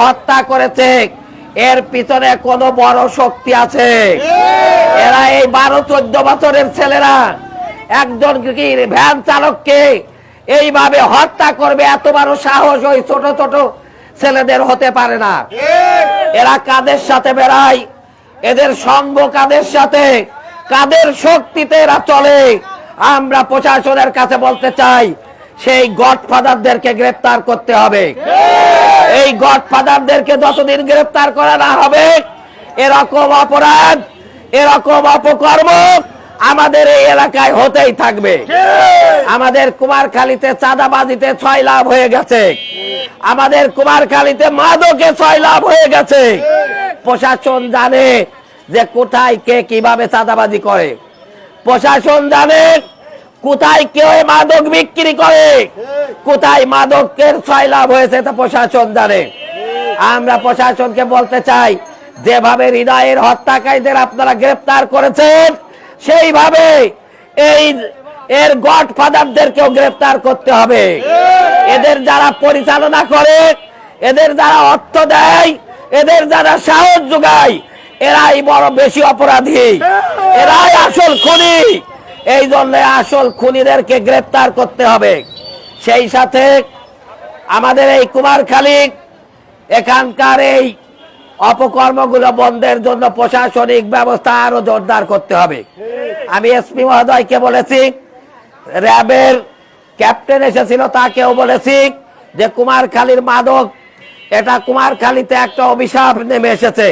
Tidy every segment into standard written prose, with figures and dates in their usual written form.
হত্যা করেছে, এর পিছনে কোন বড় শক্তি আছে? এরা এই 12-14 বছরের ছেলেরা একজন ভ্যান চালককে এইভাবে হত্যা করবে, এত বড় সাহস ওই ছোট ছোট ছেলেদের হতে পারে না। এরা কাদের সাথে বেড়ায়, এদের সঙ্গ কাদের সাথে, কাদের শক্তিতে এরা চলে? আমরা প্রশাসনের কাছে বলতে চাই, সেই গডফাদারদেরকে গ্রেফতার করতে হবে। এই গডফাদারদেরকে যতদিন গ্রেফতার করা না হবে, এরকম অপরাধ, এরকম অপকর্ম আমাদের এই এলাকায় হতেই থাকবে। আমাদের কুমারখালীতে চাঁদাবাজিতে 6 লাভ হয়ে গেছে, আমাদের কুমারখালীতে মাদকে 6 লাভ হয়ে গেছে। প্রশাসন জানে যে কোথায় কে কিভাবে চাঁদাবাজি করে, প্রশাসন জানে কোথায় কেউ মাদক বিক্রি করে, কোথায় মাদকের 6 লাভ হয়েছে তা প্রশাসন জানে। আমরা প্রশাসনকে বলতে চাই, যেভাবে হৃদয়ের হত্যাকারীদের আপনারা গ্রেফতার করেছেন, সেইভাবে এর গডফাদারদেরকেও গ্রেফতার করতে হবে। এদের যারা পরিচালনা করে, এদের যারা অর্থ দেয়, এদের যারা সাহস যোগায়, এরাই বড় বেশি অপরাধী, এরাই আসল খুনি। এই জন্য আসল খুনিদেরকে গ্রেফতার করতে হবে। সেই সাথে আমাদের এই কুমারখালী এখানকার এই অপকর্মগুলো বন্ধের জন্য প্রশাসনিক ব্যবস্থা আরো জোরদার করতে হবে। আমি এসপি মহোদয়কে বলেছি, র্যাবের ক্যাপ্টেন এসেছিল, তাকেও বলেছি যে কুমারখালীর মাদক, এটা কুমারখালীতে একটা অভিশাপ নেমে এসেছে।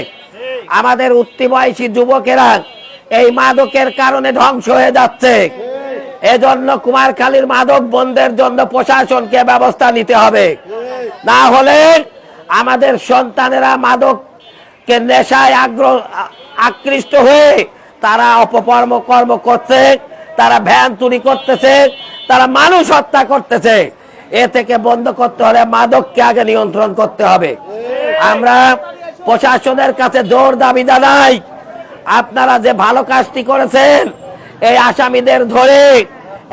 আমাদের উঠতি বয়সী যুবকেরা এই মাদকের কারণে ধ্বংস হয়ে যাচ্ছে। এজন্য কুমারখালীর মাদক বন্ধের জন্য প্রশাসনকে ব্যবস্থা নিতে হবে। না হলে আমাদের সন্তানেরা মাদকের নেশায় আকৃষ্ট হয়ে তারা অপকর্ম করছে, তারা ভ্যান চুরি করতেছে, তারা মানুষ হত্যা করতেছে। এ থেকে বন্ধ করতে হলে মাদককে আগে নিয়ন্ত্রণ করতে হবে। আমরা প্রশাসনের কাছে জোর দাবি জানাই, আপনারা যে ভালো কাজটি করেছেন, এই আসামিদের ধরে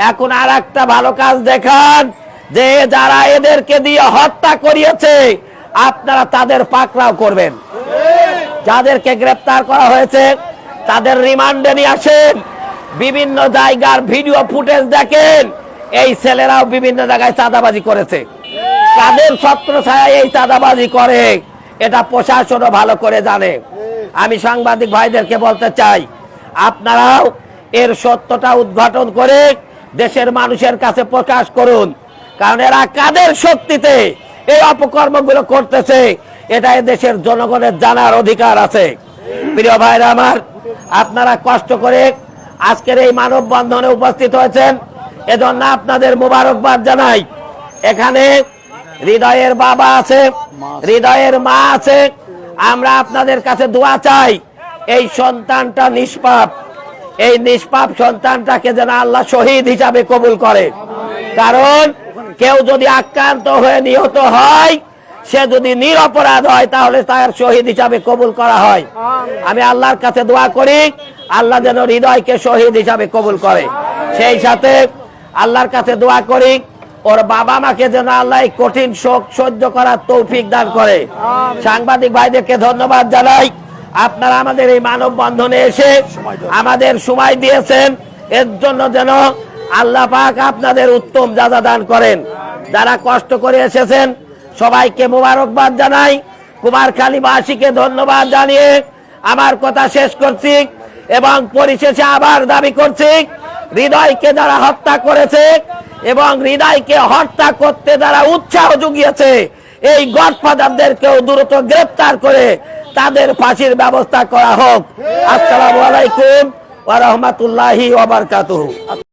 এখন আর একটা ভালো কাজ দেখান, যে যারা এদেরকে দিয়ে হত্যা করিয়েছে আপনারা তাদের পাকড়াও করবেন। যাদেরকে গ্রেফতার করা হয়েছে তাদের রিমান্ডে নিয়ে আসেন, বিভিন্ন জায়গার ভিডিও ফুটেজ দেখেন। এই ছেলেরাও বিভিন্ন জায়গায় চাঁদাবাজি করেছে, তাদের ছত্রছায়ায় এই চাঁদাবাজি করে, এটা প্রশাসনও ভালো করে জানে। আমি সাংবাদিক ভাইদেরকে বলতে চাই, আপনারাও এর সত্যটা উদ্ঘাটন করে দেশের মানুষের কাছে প্রকাশ করুন, কারণ এরা কাদের শক্তিতে এই অপকর্মগুলো করতেছে, এটা দেশের জনগণের জানার অধিকার আছে। প্রিয় ভাইরা আমার, আপনারা কষ্ট করে আজকের এই মানববন্ধনে উপস্থিত হয়েছেন, এজন্য আপনাদের মোবারকবাদ জানাই। এখানে হৃদয়ের বাবা আছে, হৃদয়ের মা আছে। আমরা আপনাদের কাছে দোয়া চাই, এই সন্তানটা নিষ্পাপ, এই নিষ্পাপ সন্তানটাকে যেন আল্লাহ শহীদ হিসাবে কবুল করে। কারণ কেউ যদি আক্রান্ত হয়ে নিহত হয়, সে যদি নিরপরাধ হয়, তাহলে তার শহীদ হিসাবে কবুল করা হয়। আমি আল্লাহর কাছে দোয়া করি, আল্লাহ যেন হৃদয়কে শহীদ হিসাবে কবুল করে। সেই সাথে আল্লাহর কাছে দোয়া করি, ওর বাবা মাকে যেন আল্লাহ কঠিন শোক সহ্য করার তৌফিক দান করে। সাংবাদিক ভাইদেরকে ধন্যবাদ জানাই, আপনারা আমাদের এই মানববন্ধনে এসে আমাদের সময় দিয়েছেন, এর জন্য যেন আল্লাহ পাক আপনাদের উত্তম যাজা দান করেন। যারা কষ্ট করে এসেছেন সবাইকে মোবারকবাদ জানাই, কুমারখালীবাসীকে ধন্যবাদ জানিয়ে আমার কথা শেষ করছি এবং পরিশেষে আবার দাবি করছি, হৃদয়কে যারা হত্যা করেছে এবং হৃদয়কে হত্যা করতে যারা উৎসাহ জুগিয়েছে, এই গডফাদারদেরকেও দ্রুত গ্রেফতার করে তাদের ফাঁসির ব্যবস্থা করা হোক। আসসালামু আলাইকুম ওয়া রাহমাতুল্লাহি ওয়া বারাকাতুহু।